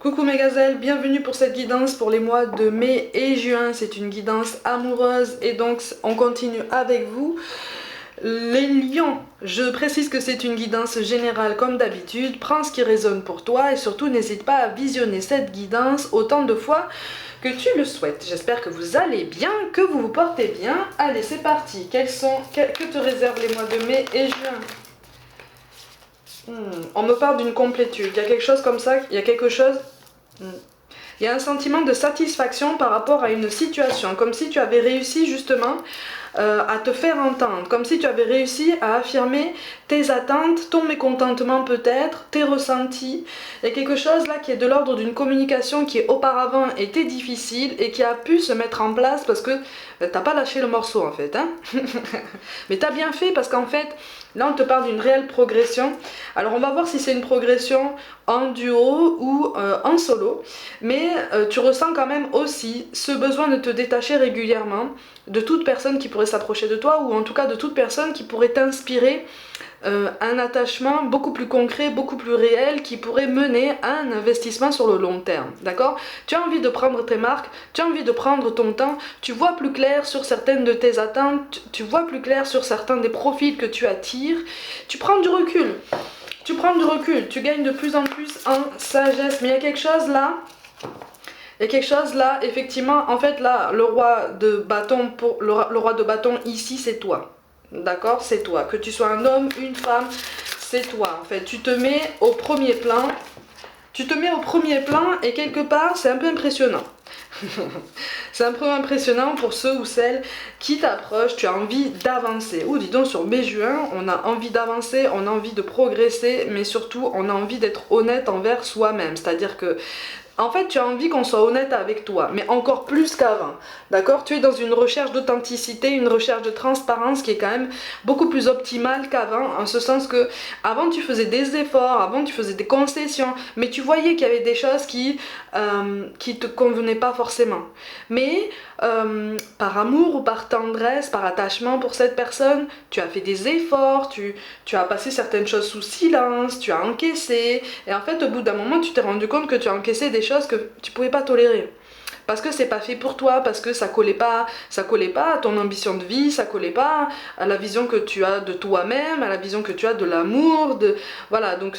Coucou mes gazelles, bienvenue pour cette guidance pour les mois de mai et juin. C'est une guidance amoureuse et donc on continue avec vous. Les lions, je précise que c'est une guidance générale comme d'habitude. Prends ce qui résonne pour toi et surtout n'hésite pas à visionner cette guidance autant de fois que tu le souhaites. J'espère que vous allez bien, que vous vous portez bien. Allez, c'est parti. Que te réservent les mois de mai et juin? On me parle d'une complétude. Il y a quelque chose comme ça, il y a quelque chose... Il y a un sentiment de satisfaction par rapport à une situation, comme si tu avais réussi justement à te faire entendre, comme si tu avais réussi à affirmer tes attentes, ton mécontentement peut-être, tes ressentis. Il y a quelque chose là qui est de l'ordre d'une communication qui auparavant était difficile et qui a pu se mettre en place parce que t'as pas lâché le morceau en fait. Hein. Mais t'as bien fait parce qu'en fait, là on te parle d'une réelle progression. Alors on va voir si c'est une progression en duo ou en solo. Mais tu ressens quand même aussi ce besoin de te détacher régulièrement de toute personne qui pourrait s'approcher de toi ou en tout cas de toute personne qui pourrait t'inspirer un attachement beaucoup plus concret, beaucoup plus réel qui pourrait mener à un investissement sur le long terme, d'accord? Tu as envie de prendre tes marques, tu as envie de prendre ton temps, tu vois plus clair sur certaines de tes attentes, tu vois plus clair sur certains des profils que tu attires, tu prends du recul. Tu prends du recul, tu gagnes de plus en plus en sagesse, mais il y a quelque chose là. Il y a quelque chose là, effectivement, en fait là, le roi de bâton, le roi de bâton ici, c'est toi. D'accord? C'est toi. Que tu sois un homme, une femme, c'est toi. En fait, tu te mets au premier plan. Tu te mets au premier plan et quelque part, c'est un peu impressionnant. C'est un peu impressionnant pour ceux ou celles qui t'approchent, tu as envie d'avancer. Ou dis donc sur mai-juin, on a envie d'avancer, on a envie de progresser, mais surtout on a envie d'être honnête envers soi-même. C'est-à-dire que en fait, tu as envie qu'on soit honnête avec toi, mais encore plus qu'avant. D'accord? Tu es dans une recherche d'authenticité, une recherche de transparence qui est quand même beaucoup plus optimale qu'avant, en ce sens que avant tu faisais des efforts, avant tu faisais des concessions, mais tu voyais qu'il y avait des choses qui te convenaient pas forcément. Mais par amour ou par tendresse, par attachement pour cette personne, tu as fait des efforts, tu as passé certaines choses sous silence, tu as encaissé, et en fait au bout d'un moment tu t'es rendu compte que tu as encaissé des choses que tu pouvais pas tolérer. Parce que c'est pas fait pour toi, parce que ça collait pas à ton ambition de vie, ça collait pas à la vision que tu as de toi-même, à la vision que tu as de l'amour, voilà, donc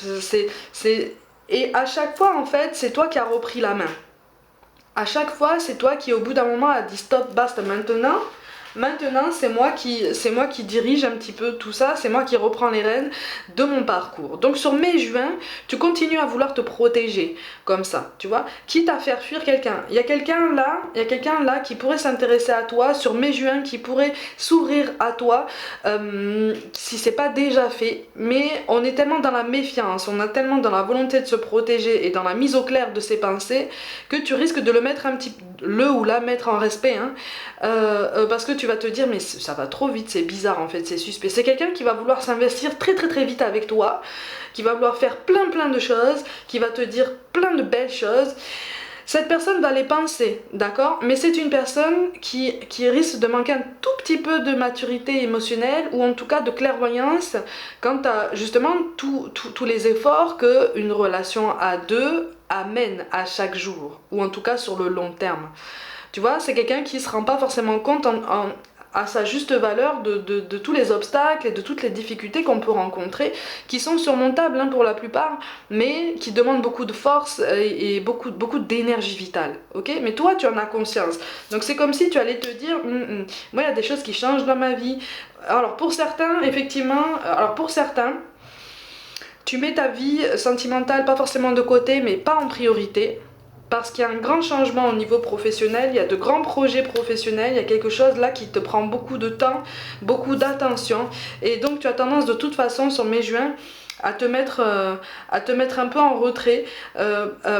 et à chaque fois en fait, c'est toi qui as repris la main. À chaque fois, c'est toi qui au bout d'un moment a dit stop, basta maintenant. Maintenant, c'est moi qui dirige un petit peu tout ça, c'est moi qui reprends les rênes de mon parcours. Donc sur mai-juin, tu continues à vouloir te protéger, comme ça, tu vois, quitte à faire fuir quelqu'un. Il y a quelqu'un là qui pourrait s'intéresser à toi sur mai-juin, qui pourrait s'ouvrir à toi, si c'est pas déjà fait. Mais on est tellement dans la méfiance, on est tellement dans la volonté de se protéger et dans la mise au clair de ses pensées que tu risques de le ou la mettre en respect, hein, parce que tu vas te dire mais ça va trop vite, c'est bizarre en fait, c'est suspect. C'est quelqu'un qui va vouloir s'investir très très très vite avec toi, qui va vouloir faire plein de choses, qui va te dire plein de belles choses. Cette personne va les penser, d'accord? Mais c'est une personne qui risque de manquer un tout petit peu de maturité émotionnelle ou en tout cas de clairvoyance quant à justement tous les efforts qu'une relation à deux amène à chaque jour ou en tout cas sur le long terme. Tu vois, c'est quelqu'un qui se rend pas forcément compte à sa juste valeur de tous les obstacles et de toutes les difficultés qu'on peut rencontrer, qui sont surmontables hein, pour la plupart, mais qui demandent beaucoup de force et beaucoup d'énergie vitale. Ok? Mais toi, tu en as conscience. Donc c'est comme si tu allais te dire, moi, il y a des choses qui changent dans ma vie. Alors pour certains, effectivement, tu mets ta vie sentimentale pas forcément de côté, mais pas en priorité. Parce qu'il y a un grand changement au niveau professionnel, il y a de grands projets professionnels, il y a quelque chose là qui te prend beaucoup de temps, beaucoup d'attention. Et donc tu as tendance de toute façon sur mai-juin à te mettre un peu en retrait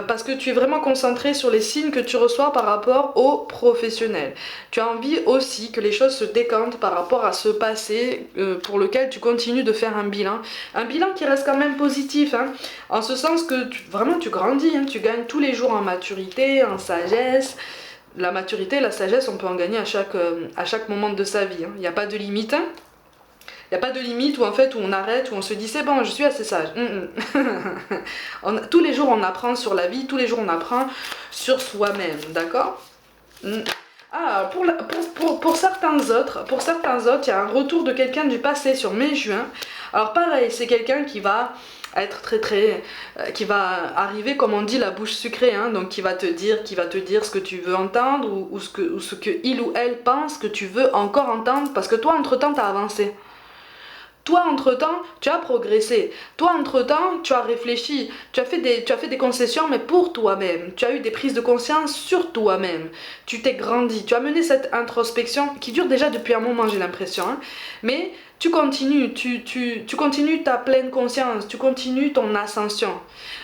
parce que tu es vraiment concentré sur les signes que tu reçois par rapport aux professionnels. Tu as envie aussi que les choses se décantent par rapport à ce passé pour lequel tu continues de faire un bilan qui reste quand même positif, hein, en ce sens que vraiment tu grandis, hein, tu gagnes tous les jours en maturité, en sagesse. La maturité, la sagesse, on peut en gagner à chaque moment de sa vie, hein. Il n'y a pas de limite, hein. Il n'y a pas de limite où en fait où on arrête, où on se dit c'est bon, je suis assez sage. Tous les jours on apprend sur la vie, tous les jours on apprend sur soi-même, d'accord? Ah, pour certains autres, il y a un retour de quelqu'un du passé sur mai-juin. Alors pareil, c'est quelqu'un qui va être qui va arriver comme on dit la bouche sucrée, hein, donc qui va te dire ce que tu veux entendre ou ce que il ou elle pense que tu veux encore entendre parce que toi entre temps t'as avancé. Toi, entre-temps, tu as progressé. Toi, entre-temps, tu as réfléchi. Tu as fait des concessions, mais pour toi-même. Tu as eu des prises de conscience sur toi-même. Tu t'es grandi. Tu as mené cette introspection qui dure déjà depuis un moment, j'ai l'impression. Hein. Mais tu continues. Tu continues ta pleine conscience. Tu continues ton ascension.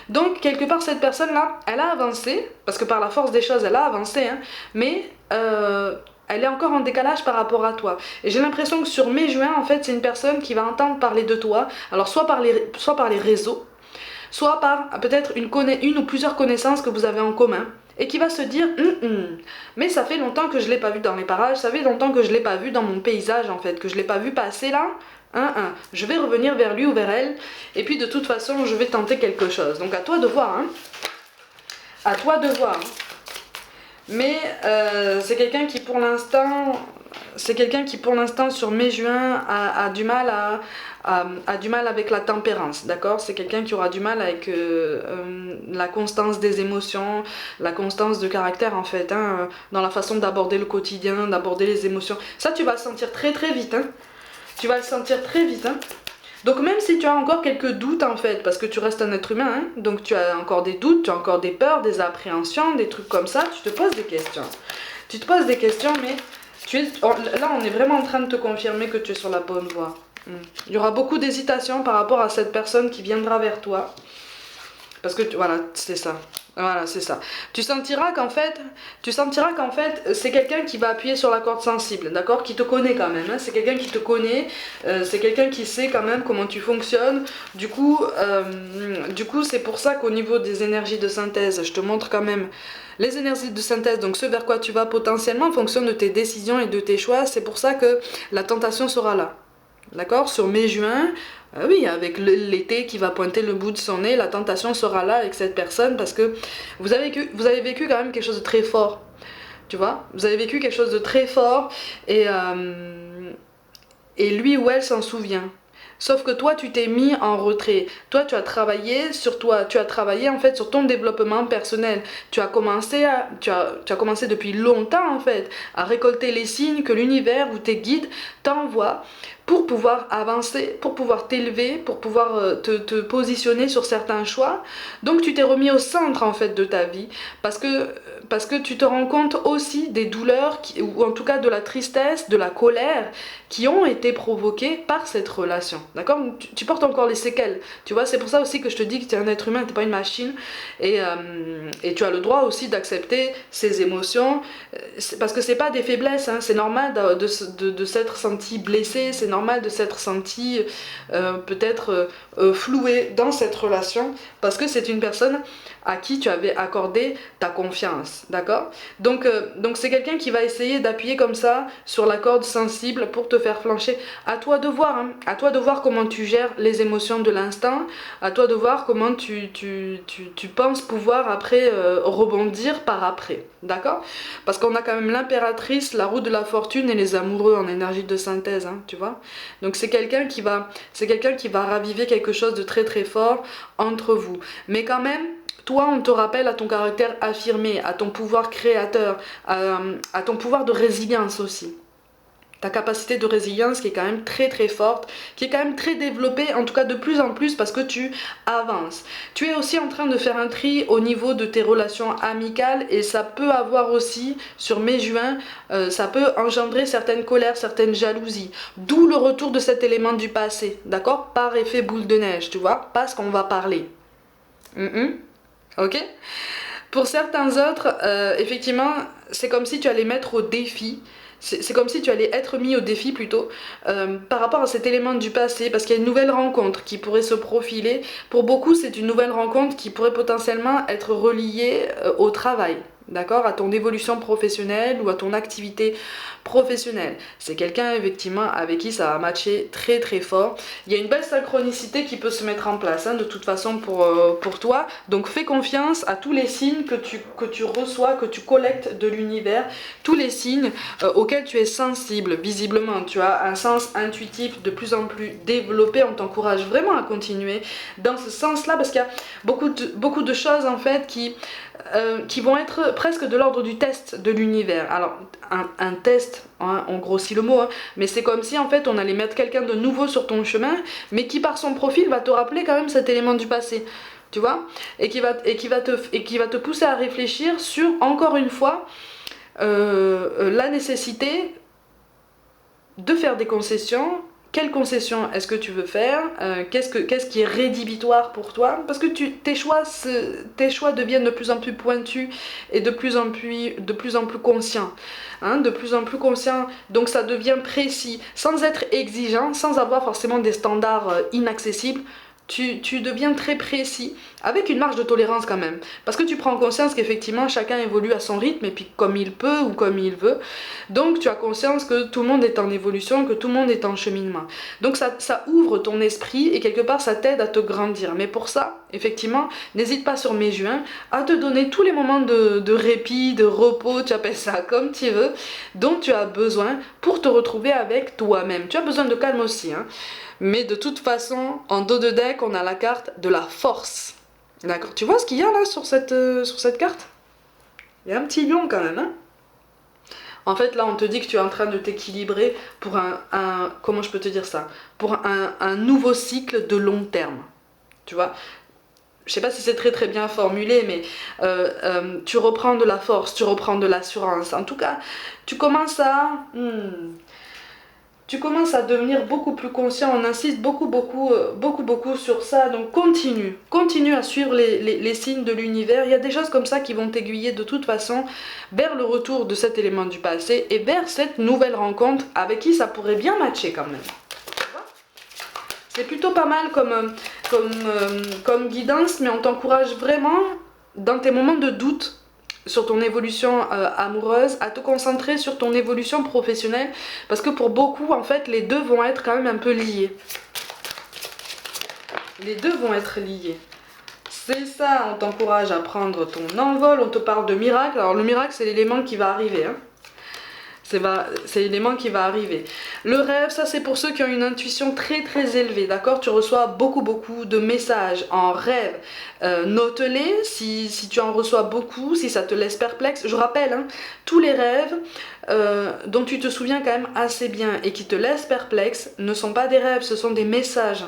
Donc, quelque part, cette personne-là, elle a avancé. Parce que par la force des choses, elle a avancé. Hein, mais... elle est encore en décalage par rapport à toi. Et j'ai l'impression que sur mai-juin, en fait, c'est une personne qui va entendre parler de toi, alors soit par les réseaux, soit par peut-être une ou plusieurs connaissances que vous avez en commun, et qui va se dire mais ça fait longtemps que je ne l'ai pas vu dans les parages, ça fait longtemps que je ne l'ai pas vu dans mon paysage, en fait, que je ne l'ai pas vu passer là, je vais revenir vers lui ou vers elle, et puis de toute façon, je vais tenter quelque chose. Donc à toi de voir, hein. À toi de voir. Mais c'est quelqu'un qui pour l'instant sur mai-juin a du mal avec la tempérance, d'accord? C'est quelqu'un qui aura du mal avec la constance des émotions, la constance de caractère en fait, hein, dans la façon d'aborder le quotidien, d'aborder les émotions. Ça tu vas le sentir très très vite, hein. Tu vas le sentir très vite, hein. Donc même si tu as encore quelques doutes en fait, parce que tu restes un être humain, hein, donc tu as encore des doutes, tu as encore des peurs, des appréhensions, des trucs comme ça, tu te poses des questions. Tu te poses des questions, mais là on est vraiment en train de te confirmer que tu es sur la bonne voie. Il y aura beaucoup d'hésitation par rapport à cette personne qui viendra vers toi. Parce que voilà, c'est ça. Voilà, c'est ça. Tu sentiras qu'en fait, c'est quelqu'un qui va appuyer sur la corde sensible, d'accord? Qui te connaît quand même, hein? C'est quelqu'un qui te connaît, c'est quelqu'un qui sait quand même comment tu fonctionnes. Du coup, c'est pour ça qu'au niveau des énergies de synthèse, je te montre quand même les énergies de synthèse, donc ce vers quoi tu vas potentiellement en fonction de tes décisions et de tes choix. C'est pour ça que la tentation sera là. D'accord? Sur mai-juin, oui, avec l'été qui va pointer le bout de son nez, la tentation sera là avec cette personne parce que vous avez vécu quand même quelque chose de très fort. Tu vois? Vous avez vécu quelque chose de très fort et lui ou elle s'en souvient. Sauf que toi, tu t'es mis en retrait. Toi, tu as travaillé sur toi. Tu as travaillé en fait sur ton développement personnel. Tu as commencé depuis longtemps en fait à récolter les signes que l'univers ou tes guides t'envoient pour pouvoir avancer, pour pouvoir t'élever, pour pouvoir te positionner sur certains choix. Donc tu t'es remis au centre en fait de ta vie parce que tu te rends compte aussi des douleurs ou en tout cas de la tristesse, de la colère qui ont été provoquées par cette relation. D'accord? Tu portes encore les séquelles. Tu vois, c'est pour ça aussi que je te dis que tu es un être humain, tu n'es pas une machine et tu as le droit aussi d'accepter ces émotions parce que c'est pas des faiblesses, hein. C'est normal de s'être senti blessé, c'est normal de s'être senti peut-être floué dans cette relation parce que c'est une personne à qui tu avais accordé ta confiance, d'accord? Donc c'est quelqu'un qui va essayer d'appuyer comme ça sur la corde sensible pour te faire flancher. À toi de voir, hein. À toi de voir comment tu gères les émotions de l'instant, à toi de voir comment tu penses pouvoir après rebondir par après, d'accord? Parce qu'on a quand même l'impératrice, la roue de la fortune et les amoureux en énergie de synthèse, hein, tu vois? Donc c'est quelqu'un qui va raviver quelque chose de très très fort entre vous. Mais quand même, toi, on te rappelle à ton caractère affirmé, à ton pouvoir créateur, à ton pouvoir de résilience aussi. Ta capacité de résilience qui est quand même très très forte, qui est quand même très développée, en tout cas de plus en plus parce que tu avances. Tu es aussi en train de faire un tri au niveau de tes relations amicales et ça peut avoir aussi, sur mai-juin, ça peut engendrer certaines colères, certaines jalousies. D'où le retour de cet élément du passé, d'accord? Par effet boule de neige, tu vois? Parce qu'on va parler. Ok? Pour certains autres, effectivement, c'est comme si tu allais mettre au défi, c'est comme si tu allais être mis au défi plutôt, par rapport à cet élément du passé, parce qu'il y a une nouvelle rencontre qui pourrait se profiler. Pour beaucoup, c'est une nouvelle rencontre qui pourrait potentiellement être reliée au travail. d'accord, à ton évolution professionnelle ou à ton activité professionnelle. C'est quelqu'un effectivement avec qui ça va matcher très très fort. Il y a une belle synchronicité qui peut se mettre en place, hein, de toute façon pour toi. Donc fais confiance à tous les signes que tu reçois, que tu collectes de l'univers, tous les signes auxquels tu es sensible. Visiblement, tu as un sens intuitif de plus en plus développé. On t'encourage vraiment à continuer dans ce sens-là parce qu'il y a beaucoup de choses en fait qui vont être presque de l'ordre du test de l'univers. Alors, un test, hein, on grossit le mot, hein, mais c'est comme si en fait on allait mettre quelqu'un de nouveau sur ton chemin, mais qui par son profil va te rappeler quand même cet élément du passé, tu vois, et qui va te pousser à réfléchir sur, encore une fois, la nécessité de faire des concessions. Quelles concessions est-ce que tu veux faire, qu'est-ce qui est rédhibitoire pour toi, parce que tes choix deviennent de plus en plus pointus et de plus en plus conscients, hein, de plus en plus conscients, donc ça devient précis, sans être exigeant, sans avoir forcément des standards inaccessibles. Tu deviens très précis, avec une marge de tolérance quand même. Parce que tu prends conscience qu'effectivement, chacun évolue à son rythme, et puis comme il peut ou comme il veut. Donc tu as conscience que tout le monde est en évolution, que tout le monde est en cheminement. Donc ça ouvre ton esprit, et quelque part, ça t'aide à te grandir. Mais pour ça, effectivement, n'hésite pas sur mai juin à te donner tous les moments de répit, de repos, tu appelles ça comme tu veux, dont tu as besoin pour te retrouver avec toi-même. Tu as besoin de calme aussi, hein. Mais de toute façon, en dos de deck, on a la carte de la force. D'accord? Tu vois ce qu'il y a là sur cette carte? Il y a un petit lion quand même, hein? En fait, là, on te dit que tu es en train de t'équilibrer pour comment je peux te dire ça? Pour un nouveau cycle de long terme. Tu vois? Je sais pas si c'est très très bien formulé, mais tu reprends de la force, tu reprends de l'assurance. En tout cas, tu commences à devenir beaucoup plus conscient. On insiste beaucoup sur ça. Donc continue à suivre les signes de l'univers. Il y a des choses comme ça qui vont t'aiguiller de toute façon vers le retour de cet élément du passé et vers cette nouvelle rencontre avec qui ça pourrait bien matcher quand même. C'est plutôt pas mal comme guidance, mais on t'encourage vraiment dans tes moments de doute sur ton évolution amoureuse, à te concentrer sur ton évolution professionnelle, parce que pour beaucoup, en fait, les deux vont être quand même un peu liés. Les deux vont être liés. C'est ça, on t'encourage à prendre ton envol, on te parle de miracle. Alors le miracle, c'est l'élément qui va arriver, hein. C'est l'élément qui va arriver. Le rêve, ça c'est pour ceux qui ont une intuition très très élevée, d'accord? Tu reçois beaucoup de messages en rêve. Note-les si tu en reçois beaucoup, si ça te laisse perplexe. Je rappelle, hein, tous les rêves dont tu te souviens quand même assez bien et qui te laissent perplexe ne sont pas des rêves, ce sont des messages.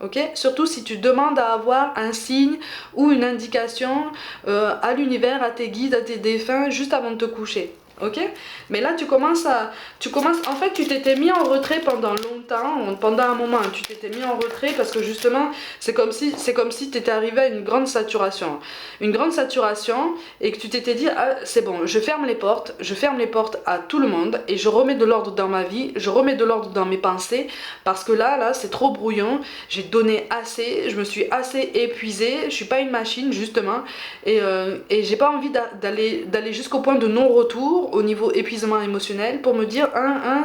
Ok? Surtout si tu demandes à avoir un signe ou une indication à l'univers, à tes guides, à tes défunts, juste avant de te coucher. Ok? Mais là tu commences, en fait tu t'étais mis en retrait pendant longtemps, pendant un moment, tu t'étais mis en retrait parce que justement c'est comme si tu étais arrivé à une grande saturation et que tu t'étais dit ah, c'est bon, je ferme les portes à tout le monde et je remets de l'ordre dans ma vie, je remets de l'ordre dans mes pensées parce que là c'est trop brouillon, j'ai donné assez, je me suis assez épuisée, je suis pas une machine justement et j'ai pas envie d'aller jusqu'au point de non-retour au niveau épuisement émotionnel pour me dire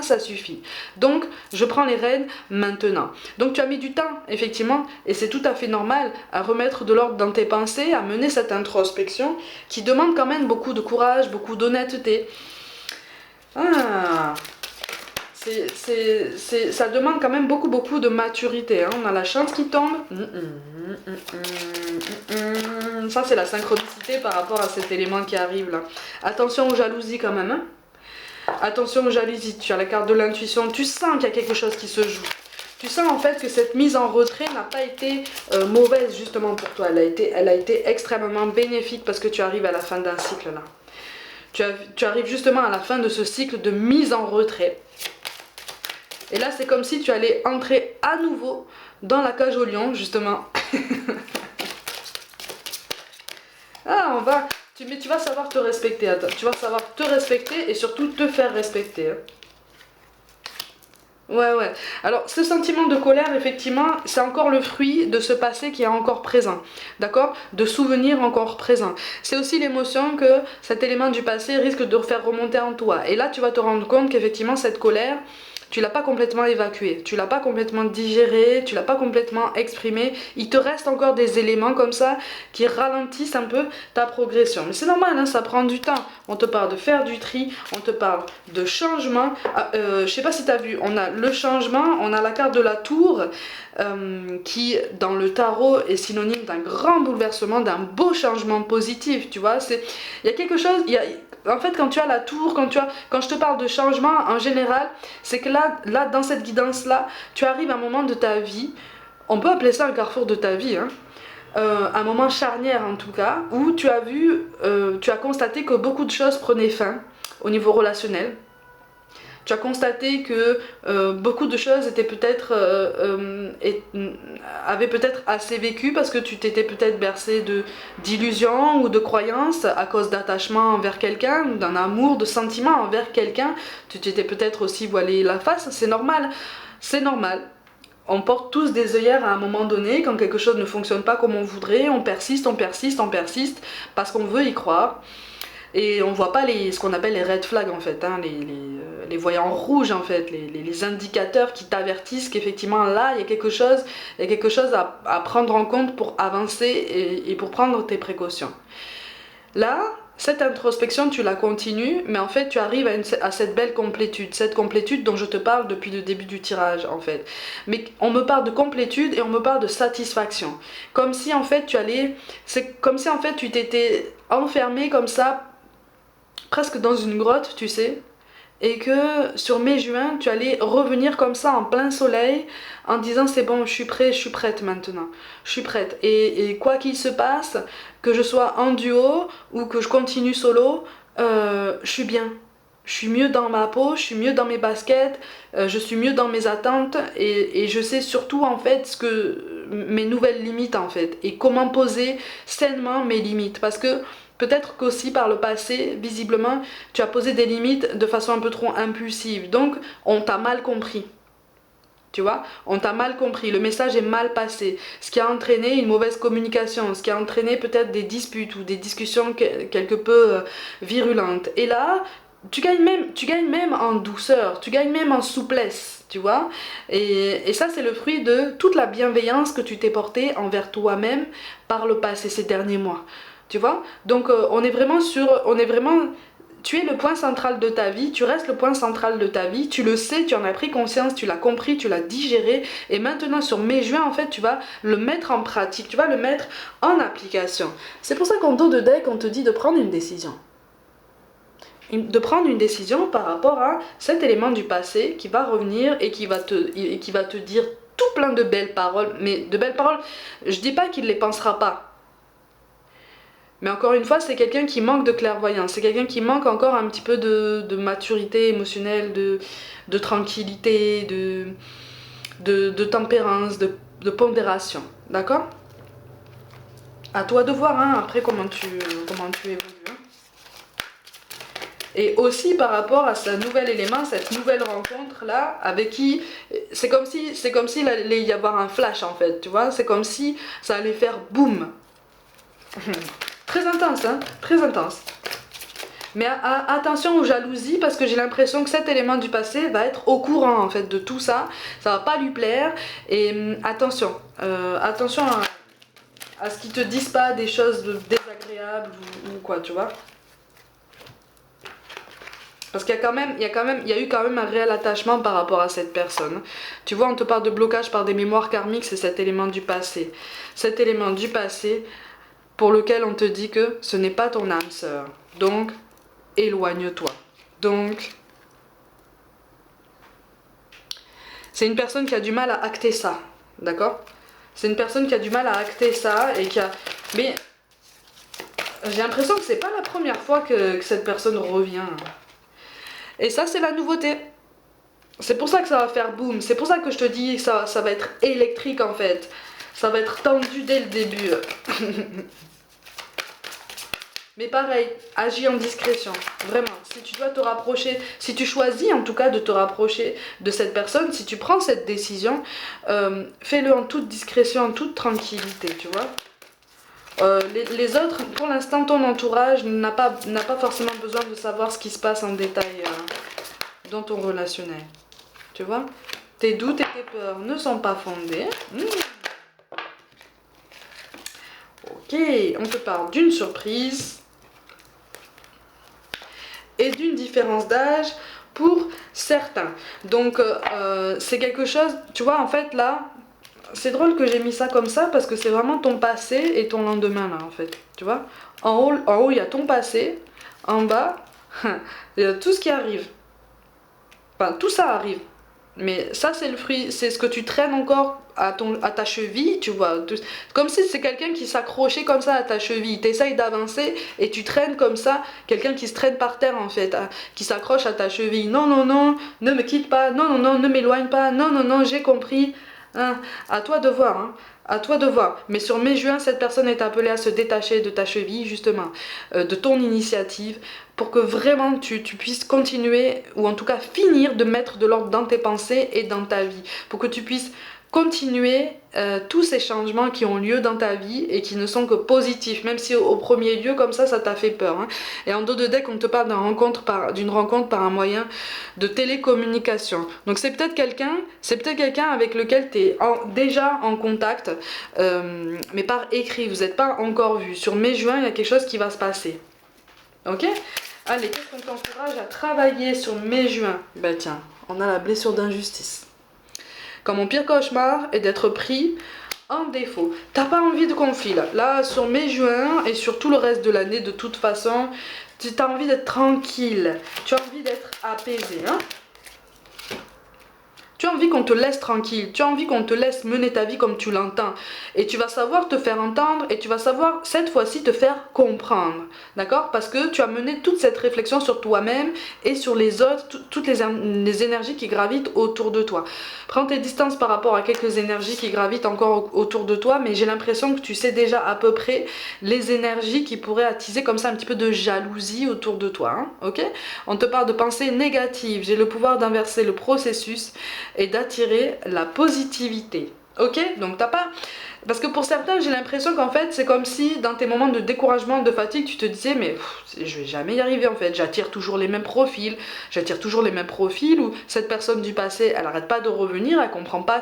ça suffit. Donc je prends les rênes maintenant. Donc tu as mis du temps effectivement et c'est tout à fait normal à remettre de l'ordre dans tes pensées, à mener cette introspection qui demande quand même beaucoup de courage, beaucoup d'honnêteté. Ça demande quand même beaucoup de maturité, hein. On a la chance qui tombe. Ça c'est la synchronicité par rapport à cet élément qui arrive là. Attention aux jalousies quand même, hein. Attention aux jalousies, tu as la carte de l'intuition, tu sens qu'il y a quelque chose qui se joue. Tu sens en fait que cette mise en retrait n'a pas été mauvaise justement pour toi. Elle a été extrêmement bénéfique parce que tu arrives à la fin d'un cycle là. Tu arrives justement à la fin de ce cycle de mise en retrait. Et là c'est comme si tu allais entrer à nouveau dans la cage au lion justement. Ah, mais tu vas savoir te respecter, attends. Tu vas savoir te respecter et surtout te faire respecter, hein. Ouais, ouais. Alors, ce sentiment de colère, effectivement, c'est encore le fruit de ce passé qui est encore présent. D'accord? De souvenirs encore présents. C'est aussi l'émotion que cet élément du passé risque de faire remonter en toi. Et là, tu vas te rendre compte qu'effectivement, cette colère, tu l'as pas complètement évacuée, tu l'as pas complètement digérée, tu l'as pas complètement exprimée. Il te reste encore des éléments comme ça qui ralentissent un peu ta progression. Mais c'est normal, hein, ça prend du temps. On te parle de faire du tri, on te parle de changement. Je sais pas si tu as vu, on a le changement, on a la carte de la tour qui, dans le tarot, est synonyme d'un grand bouleversement, d'un beau changement positif. Tu vois, il y a quelque chose. En fait, quand tu as la tour, quand je te parle de changement en général, c'est que là, dans cette guidance-là, tu arrives à un moment de ta vie, on peut appeler ça un carrefour de ta vie, hein, un moment charnière en tout cas, où tu as constaté que beaucoup de choses prenaient fin au niveau relationnel. Tu as constaté que beaucoup de choses étaient avaient peut-être assez vécu parce que tu t'étais peut-être bercé d'illusions ou de croyances à cause d'attachement envers quelqu'un, d'un amour, de sentiments envers quelqu'un. Tu t'étais peut-être aussi voilé la face, c'est normal. C'est normal. On porte tous des œillères à un moment donné, quand quelque chose ne fonctionne pas comme on voudrait, on persiste, on persiste, on persiste, parce qu'on veut y croire. Et on voit pas ce qu'on appelle les red flags en fait, hein, les voyants rouges en fait, les indicateurs qui t'avertissent qu'effectivement là il y a quelque chose, à prendre en compte pour avancer et pour prendre tes précautions. Là, cette introspection tu la continues, mais en fait tu arrives à cette belle cette complétude dont je te parle depuis le début du tirage en fait. Mais on me parle de complétude et on me parle de satisfaction. Comme si en fait c'est comme si en fait tu t'étais enfermé comme ça presque dans une grotte, tu sais, et que sur mai-juin, tu allais revenir comme ça en plein soleil en disant c'est bon, je suis prêt, je suis prête maintenant, je suis prête. Et quoi qu'il se passe, que je sois en duo ou que je continue solo, je suis bien. Je suis mieux dans ma peau, je suis mieux dans mes baskets, je suis mieux dans mes attentes et je sais surtout en fait mes nouvelles limites en fait et comment poser sainement mes limites parce que peut-être qu'aussi par le passé, visiblement, tu as posé des limites de façon un peu trop impulsive. Donc, on t'a mal compris. Tu vois, on t'a mal compris, le message est mal passé, ce qui a entraîné une mauvaise communication, ce qui a entraîné peut-être des disputes ou des discussions quelque peu virulentes. Et là, tu gagnes même en douceur, tu gagnes même en souplesse, tu vois. Et ça, c'est le fruit de toute la bienveillance que tu t'es portée envers toi-même par le passé, ces derniers mois. Tu vois. Donc, tu es le point central de ta vie, tu restes le point central de ta vie, tu le sais, tu en as pris conscience, tu l'as compris, tu l'as digéré, et maintenant sur mai-juin, en fait, tu vas le mettre en pratique, tu vas le mettre en application. C'est pour ça qu'en dos de deck, on te dit de prendre une décision. De prendre une décision par rapport à cet élément du passé qui va revenir et qui va te dire tout plein de belles paroles, mais de belles paroles, je dis pas qu'il ne les pensera pas. Mais encore une fois, c'est quelqu'un qui manque de clairvoyance, c'est quelqu'un qui manque encore un petit peu de maturité émotionnelle, de tranquillité, de tempérance, de pondération. D'accord? À toi de voir hein, après comment tu évolues. Hein. Et aussi par rapport à ce nouvel élément, cette nouvelle rencontre là, avec qui c'est comme si il allait y avoir un flash en fait, tu vois, c'est comme si ça allait faire boum. Très intense, hein, très intense. Mais attention aux jalousies parce que j'ai l'impression que cet élément du passé va être au courant en fait de tout ça. Ça va pas lui plaire et attention à ce qu'ils te disent pas des choses désagréables ou quoi, tu vois. Parce qu'il y a eu quand même un réel attachement par rapport à cette personne. Tu vois, on te parle de blocage par des mémoires karmiques, c'est cet élément du passé. Cet élément du passé pour lequel on te dit que ce n'est pas ton âme sœur. Donc, éloigne-toi. Donc, c'est une personne qui a du mal à acter ça. D'accord? C'est une personne qui a du mal à acter ça et qui a... Mais j'ai l'impression que c'est pas la première fois que cette personne revient. Et ça, c'est la nouveauté. C'est pour ça que ça va faire boum. C'est pour ça que je te dis que ça va être électrique en fait. Ça va être tendu dès le début. Mais pareil, agis en discrétion. Vraiment. si tu dois te rapprocher, si tu choisis en tout cas de te rapprocher de cette personne, si tu prends cette décision, fais-le en toute discrétion, en toute tranquillité, tu vois. Les autres, pour l'instant, ton entourage n'a pas forcément besoin de savoir ce qui se passe en détail dans ton relationnel. Tu vois? Tes doutes et tes peurs ne sont pas fondés. Ok, on te parle d'une surprise et d'une différence d'âge pour certains. Donc, c'est quelque chose, tu vois, en fait, là, c'est drôle que j'ai mis ça comme ça parce que c'est vraiment ton passé et ton lendemain, là, en fait. Tu vois? En haut, il y a ton passé. En bas, il y a tout ce qui arrive. Enfin, tout ça arrive. Mais ça, c'est le fruit, c'est ce que tu traînes encore à ta cheville, tu vois. Comme si c'est quelqu'un qui s'accrochait comme ça à ta cheville. T'essayes d'avancer et tu traînes comme ça, quelqu'un qui se traîne par terre en fait, qui s'accroche à ta cheville. Non, non, non, ne me quitte pas. Non, non, non, ne m'éloigne pas. Non, non, non, j'ai compris. Hein, à toi de voir, hein. À toi de voir. Mais sur mai-juin, cette personne est appelée à se détacher de ta cheville, justement, de ton initiative, pour que vraiment tu puisses continuer, ou en tout cas finir de mettre de l'ordre dans tes pensées et dans ta vie. Pour que tu puisses continuer tous ces changements qui ont lieu dans ta vie et qui ne sont que positifs, même si au premier lieu, comme ça t'a fait peur. Hein. Et en dos de deck, on te parle d'une rencontre par un moyen de télécommunication. Donc c'est peut-être quelqu'un avec lequel tu es déjà en contact, mais par écrit, vous n'êtes pas encore vu. Sur mai-juin, il y a quelque chose qui va se passer. Ok? Allez, qu'est-ce qu'on t'encourage à travailler sur mai-juin? Bah tiens, on a la blessure d'injustice. Quand mon pire cauchemar est d'être pris en défaut. T'as pas envie de conflit là. Là, sur mai-juin et sur tout le reste de l'année, de toute façon, tu as envie d'être tranquille. Tu as envie d'être apaisé. Hein? Tu as envie qu'on te laisse tranquille, tu as envie qu'on te laisse mener ta vie comme tu l'entends. Et tu vas savoir te faire entendre et tu vas savoir cette fois-ci te faire comprendre. D'accord? Parce que tu as mené toute cette réflexion sur toi-même et sur les autres, toutes les énergies qui gravitent autour de toi. Prends tes distances par rapport à quelques énergies qui gravitent encore autour de toi, mais j'ai l'impression que tu sais déjà à peu près les énergies qui pourraient attiser comme ça un petit peu de jalousie autour de toi. Hein? Ok? On te parle de pensées négatives. J'ai le pouvoir d'inverser le processus et d'attirer la positivité. Ok? Donc t'as pas... Parce que pour certains, j'ai l'impression qu'en fait, c'est comme si dans tes moments de découragement, de fatigue, tu te disais, mais je vais jamais y arriver en fait, j'attire toujours les mêmes profils, ou cette personne du passé, elle arrête pas de revenir, elle comprend pas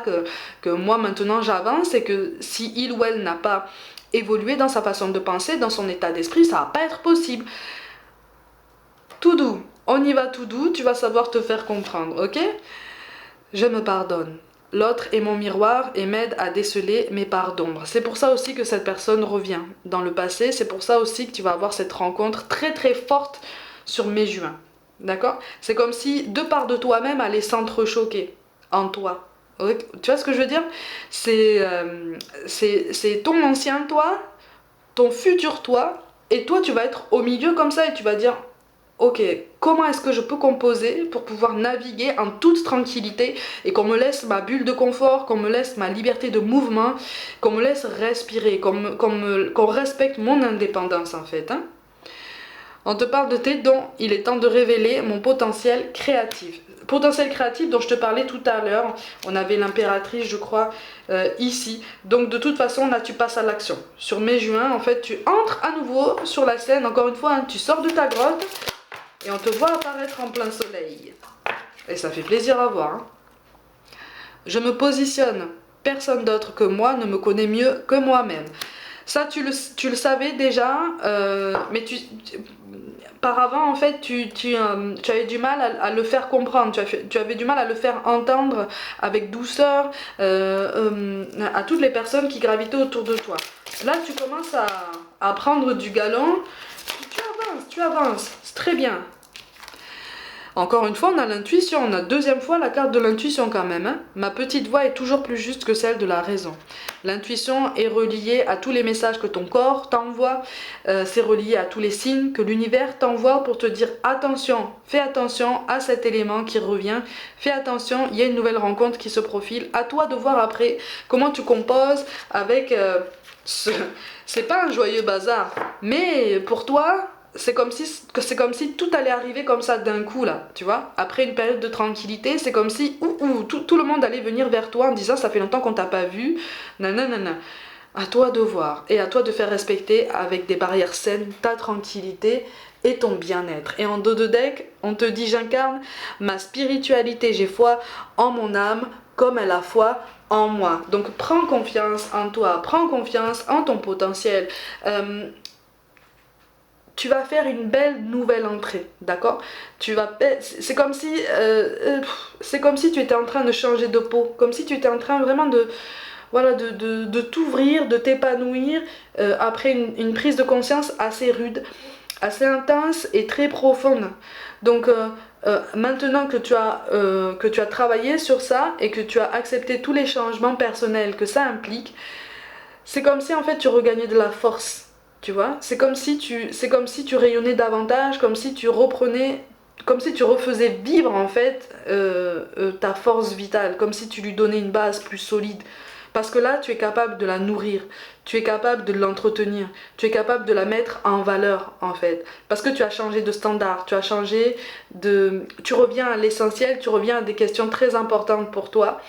que moi maintenant j'avance et que si il ou elle n'a pas évolué dans sa façon de penser, dans son état d'esprit, ça va pas être possible. Tout doux, on y va tout doux, tu vas savoir te faire comprendre, ok? Je me pardonne. L'autre est mon miroir et m'aide à déceler mes parts d'ombre. C'est pour ça aussi que cette personne revient dans le passé. C'est pour ça aussi que tu vas avoir cette rencontre très très forte sur mai-juin. D'accord? C'est comme si deux parts de toi-même allaient s'entrechoquer en toi. Tu vois ce que je veux dire? C'est ton ancien toi, ton futur toi, et toi tu vas être au milieu comme ça et tu vas dire... Ok, comment est-ce que je peux composer pour pouvoir naviguer en toute tranquillité et qu'on me laisse ma bulle de confort, qu'on me laisse ma liberté de mouvement, qu'on me laisse respirer, qu'on respecte mon indépendance en fait. Hein? On te parle de tes dons, il est temps de révéler mon potentiel créatif. Potentiel créatif dont je te parlais tout à l'heure, on avait l'impératrice je crois ici, donc de toute façon là tu passes à l'action. Sur mai-juin en fait tu entres à nouveau sur la scène, encore une fois hein, tu sors de ta grotte et on te voit apparaître en plein soleil. Et ça fait plaisir à voir. Hein. Je me positionne. Personne d'autre que moi ne me connaît mieux que moi-même. Ça, tu le savais déjà, mais par avant, en fait, tu avais du mal à le faire comprendre. Tu avais du mal à le faire entendre avec douceur à toutes les personnes qui gravitaient autour de toi. Là, tu commences à prendre du galon. Tu avances. C'est très bien. Encore une fois, on a l'intuition, on a deuxième fois la carte de l'intuition quand même. Hein. Ma petite voix est toujours plus juste que celle de la raison. L'intuition est reliée à tous les messages que ton corps t'envoie, c'est relié à tous les signes que l'univers t'envoie pour te dire attention, fais attention à cet élément qui revient, fais attention, il y a une nouvelle rencontre qui se profile, à toi de voir après comment tu composes avec c'est pas un joyeux bazar, mais pour toi, c'est comme si tout allait arriver comme ça d'un coup là, tu vois. Après une période de tranquillité, c'est comme si tout le monde allait venir vers toi en disant ça fait longtemps qu'on t'a pas vu, nanana. À toi de voir et à toi de faire respecter avec des barrières saines ta tranquillité et ton bien-être. Et en dos de deck, on te dit j'incarne ma spiritualité, j'ai foi en mon âme comme elle a foi en moi. Donc prends confiance en toi, prends confiance en ton potentiel. Tu vas faire une belle nouvelle entrée, d'accord? C'est comme si tu étais en train de changer de peau, comme si tu étais en train vraiment de voilà de t'ouvrir, de t'épanouir après une prise de conscience assez rude, assez intense et très profonde. Donc maintenant que tu as travaillé sur ça et que tu as accepté tous les changements personnels que ça implique, c'est comme si en fait tu regagnais de la force. Tu vois, c'est comme si tu rayonnais davantage, comme si tu reprenais, comme si tu refaisais vivre en fait ta force vitale, comme si tu lui donnais une base plus solide. Parce que là, tu es capable de la nourrir, tu es capable de l'entretenir, tu es capable de la mettre en valeur en fait. Parce que tu as changé de standard, tu reviens à l'essentiel, tu reviens à des questions très importantes pour toi.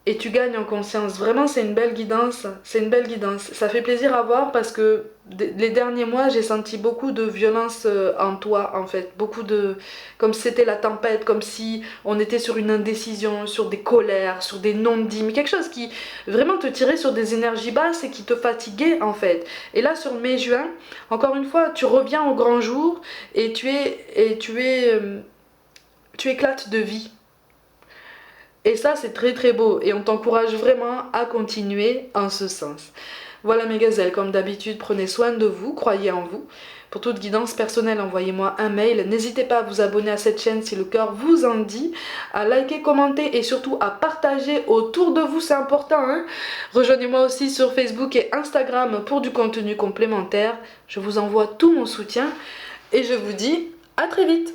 Et tu gagnes en conscience. Vraiment, c'est une belle guidance. C'est une belle guidance. Ça fait plaisir à voir parce que les derniers mois, j'ai senti beaucoup de violence en toi, en fait. Beaucoup de... Comme si c'était la tempête, comme si on était sur une indécision, sur des colères, sur des non-dits. Mais quelque chose qui vraiment te tirait sur des énergies basses et qui te fatiguait, en fait. Et là, sur mai-juin, encore une fois, tu reviens au grand jour et tu éclates de vie. Et ça, c'est très très beau et on t'encourage vraiment à continuer en ce sens. Voilà mes gazelles, comme d'habitude, prenez soin de vous, croyez en vous. Pour toute guidance personnelle, envoyez-moi un mail. N'hésitez pas à vous abonner à cette chaîne si le cœur vous en dit, à liker, commenter et surtout à partager autour de vous, c'est important. Hein. Rejoignez-moi aussi sur Facebook et Instagram pour du contenu complémentaire. Je vous envoie tout mon soutien et je vous dis à très vite.